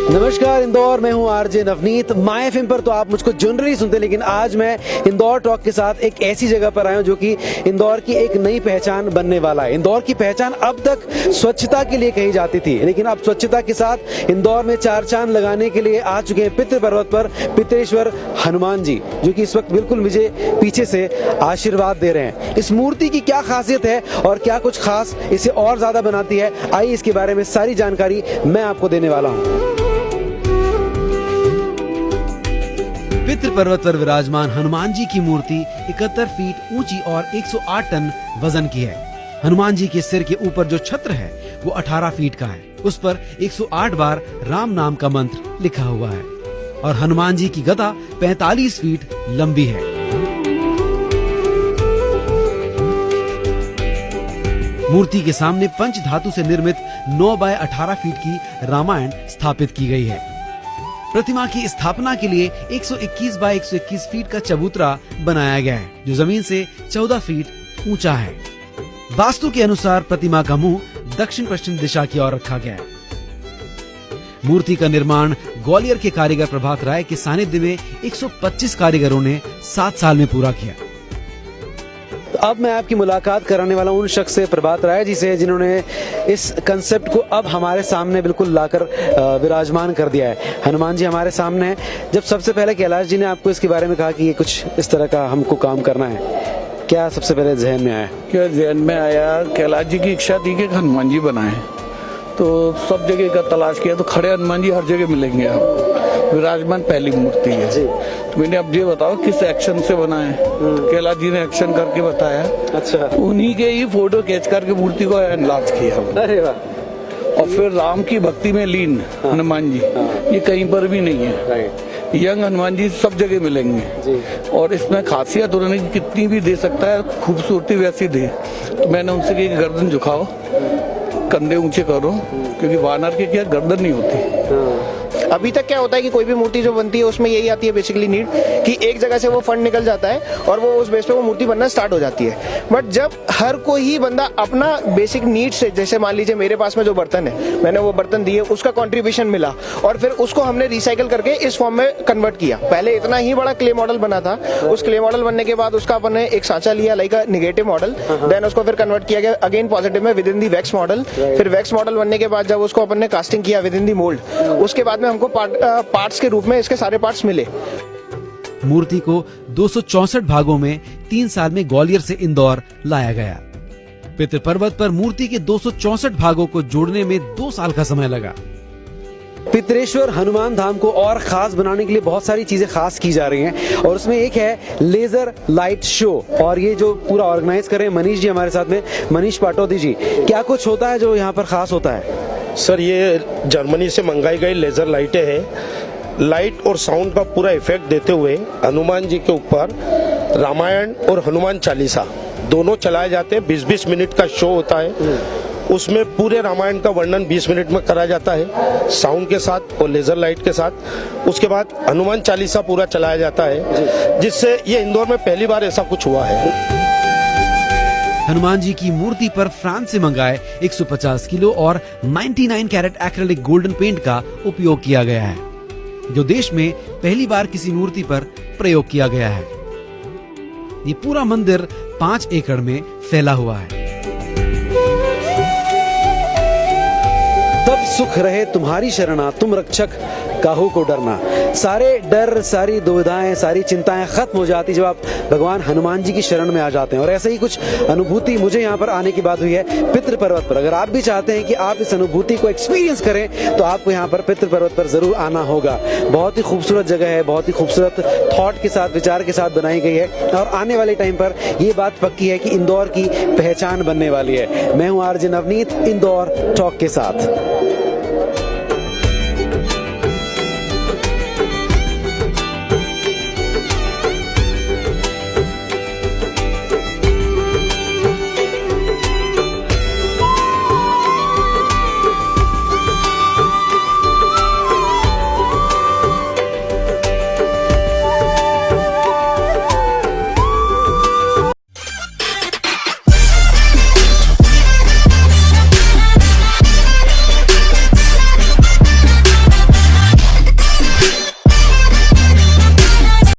नमस्कार इंदौर, मैं हूं आरजे नवनीत। माय एफएम पर तो आप मुझको जनरली सुनते, लेकिन आज मैं इंदौर टॉक के साथ एक ऐसी जगह पर आया हूं जो कि इंदौर की एक नई पहचान बनने वाला है। इंदौर की पहचान अब तक स्वच्छता के लिए कही जाती थी, लेकिन अब स्वच्छता के साथ इंदौर में चार चांद लगाने के लिए आ चुके हैं पितृ पर्वत पर पितरेश्वर हनुमान जी, जो कि इस वक्त बिल्कुल मुझे पीछे से आशीर्वाद दे रहे हैं। इस मूर्ति की क्या खासियत है और क्या कुछ खास इसे और ज्यादा बनाती है, आइए इसके बारे में सारी जानकारी मैं आपको देने वाला हूँ। पितृ पर्वत पर विराजमान हनुमान जी की मूर्ति 71 फीट ऊंची और 108 टन वजन की है। हनुमान जी के सिर के ऊपर जो छत्र है वो 18 फीट का है। उस पर 108 बार राम नाम का मंत्र लिखा हुआ है और हनुमान जी की गदा 45 फीट लंबी है। मूर्ति के सामने पंच धातु से निर्मित 9 बाय 18 फीट की रामायण स्थापित की गई है। प्रतिमा की स्थापना के लिए 121 बाय 121 फीट का चबूतरा बनाया गया है, जो जमीन से 14 फीट ऊंचा है। वास्तु के अनुसार प्रतिमा का मुंह दक्षिण पश्चिम दिशा की ओर रखा गया है। मूर्ति का निर्माण ग्वालियर के कारीगर प्रभात राय के सानिध्य में 125 कारीगरों ने 7 साल में पूरा किया। अब मैं आपकी मुलाकात कराने वाला हूं उन शख्स से, प्रभात राय जी से, जिन्होंने इस कंसेप्ट को अब हमारे सामने बिल्कुल लाकर विराजमान कर दिया है। हनुमान जी हमारे सामने हैं। जब सबसे पहले कैलाश जी ने आपको इसके बारे में कहा कि ये कुछ इस तरह का हमको काम करना है, क्या सबसे पहले जहन में आया? क्या जहन में आया, कैलाश जी की इच्छा थी कि हनुमान जी बनाए, तो सब जगह का तलाश किया तो खड़े हनुमान जी हर जगह मिलेंगे। आप विराजमान पहली मूर्ति है जी। तो मैंने अब ये बताओ किस एक्शन से बना है। कैलाश जी ने एक्शन करके बताया। अच्छा, उन्हीं के ही फोटो खींच करके मूर्ति को एनलार्ज किया। अरे वाह। और फिर राम की भक्ति में लीन हनुमान जी, ये कहीं पर भी नहीं है। यंग हनुमान जी सब जगह मिलेंगे जी। और इसमें खासियत उन्होंने कितनी भी दे सकता है, खूबसूरती वैसी दे। तो मैंने उनसे कहा गर्दन झुकाओ, कंधे ऊंचे करो, क्योंकि वानर की क्या गर्दन नहीं होती। अभी तक क्या होता है कि कोई भी मूर्ति जो बनती है उसमें यही आती है बेसिकली नीड कि एक जगह से वो फंड निकल जाता है और वो उस बेस पे वो मूर्ति बनना स्टार्ट हो जाती है। बट जब हर कोई ही बंदा अपना बेसिक नीड से, जैसे मान लीजिए मेरे पास में जो बर्तन है, मैंने वो बर्तन दिए, उसका कंट्रीब्यूशन मिला और फिर उसको हमने रिसाइकल करके इस फॉर्म में कन्वर्ट किया। पहले इतना ही बड़ा क्ले मॉडल बना था, उस क्ले मॉडल बनने के बाद उसका अपन ने एक सांचा लिया लाइक निगेटिव मॉडल, देन उसको फिर कन्वर्ट किया गया अगेन पॉजिटिव में with in the wax model. फिर वैक्स मॉडल बनने के बाद जब उसको अपन ने कास्टिंग किया विद इन दी मोल्ड, उसके बाद में हमको पार्ट्स के रूप में इसके सारे पार्ट्स मिले। मूर्ति को 264 भागों में 3 साल में ग्वालियर से इंदौर लाया गया। पितृ पर्वत पर मूर्ति के 264 भागों को जोड़ने में 2 साल का समय लगा। पितरेश्वर हनुमान धाम को और खास बनाने के लिए बहुत सारी चीजें खास की जा रही हैं और उसमें एक है लेजर लाइट शो। और ये जो पूरा ऑर्गेनाइज कर रहे हैं मनीष जी हमारे साथ में, मनीष पाटौदी जी, क्या कुछ होता है जो यहाँ पर खास होता है? सर, ये जर्मनी से मंगाई गई लेजर लाइटें हैं। लाइट और साउंड का पूरा इफेक्ट देते हुए हनुमान जी के ऊपर रामायण और हनुमान चालीसा दोनों चलाए जाते हैं। 20-20 मिनट का शो होता है, उसमें पूरे रामायण का वर्णन 20 मिनट में करा जाता है साउंड के साथ और लेजर लाइट के साथ। उसके बाद हनुमान चालीसा पूरा चलाया जाता है, जिससे ये इंदौर में पहली बार ऐसा कुछ हुआ है। हनुमान जी की मूर्ति पर फ्रांस से मंगाए 150 किलो और 99 कैरेट एक्रेलिक गोल्डन पेंट का उपयोग किया गया है, जो देश में पहली बार किसी मूर्ति पर प्रयोग किया गया है। ये पूरा मंदिर 5 एकड़ में फैला हुआ है। तब सुख रहे तुम्हारी शरणा, तुम रक्षक काहू को डरना। सारे डर, सारी दुविधाएं, सारी चिंताएं खत्म हो जाती जब आप भगवान हनुमान जी की शरण में आ जाते हैं। और ऐसे ही कुछ अनुभूति मुझे यहाँ पर आने के बाद हुई है पितृ पर्वत पर। अगर आप भी चाहते हैं कि आप इस अनुभूति को एक्सपीरियंस करें तो आपको यहाँ पर पितृ पर्वत पर जरूर आना होगा। बहुत ही खूबसूरत जगह है, बहुत ही खूबसूरत थॉट के साथ, विचार के साथ बनाई गई है और आने वाले टाइम पर ये बात पक्की है कि इंदौर की पहचान बनने वाली है। मैं हूँ आरजे नवनीत, इंदौर टॉक के साथ।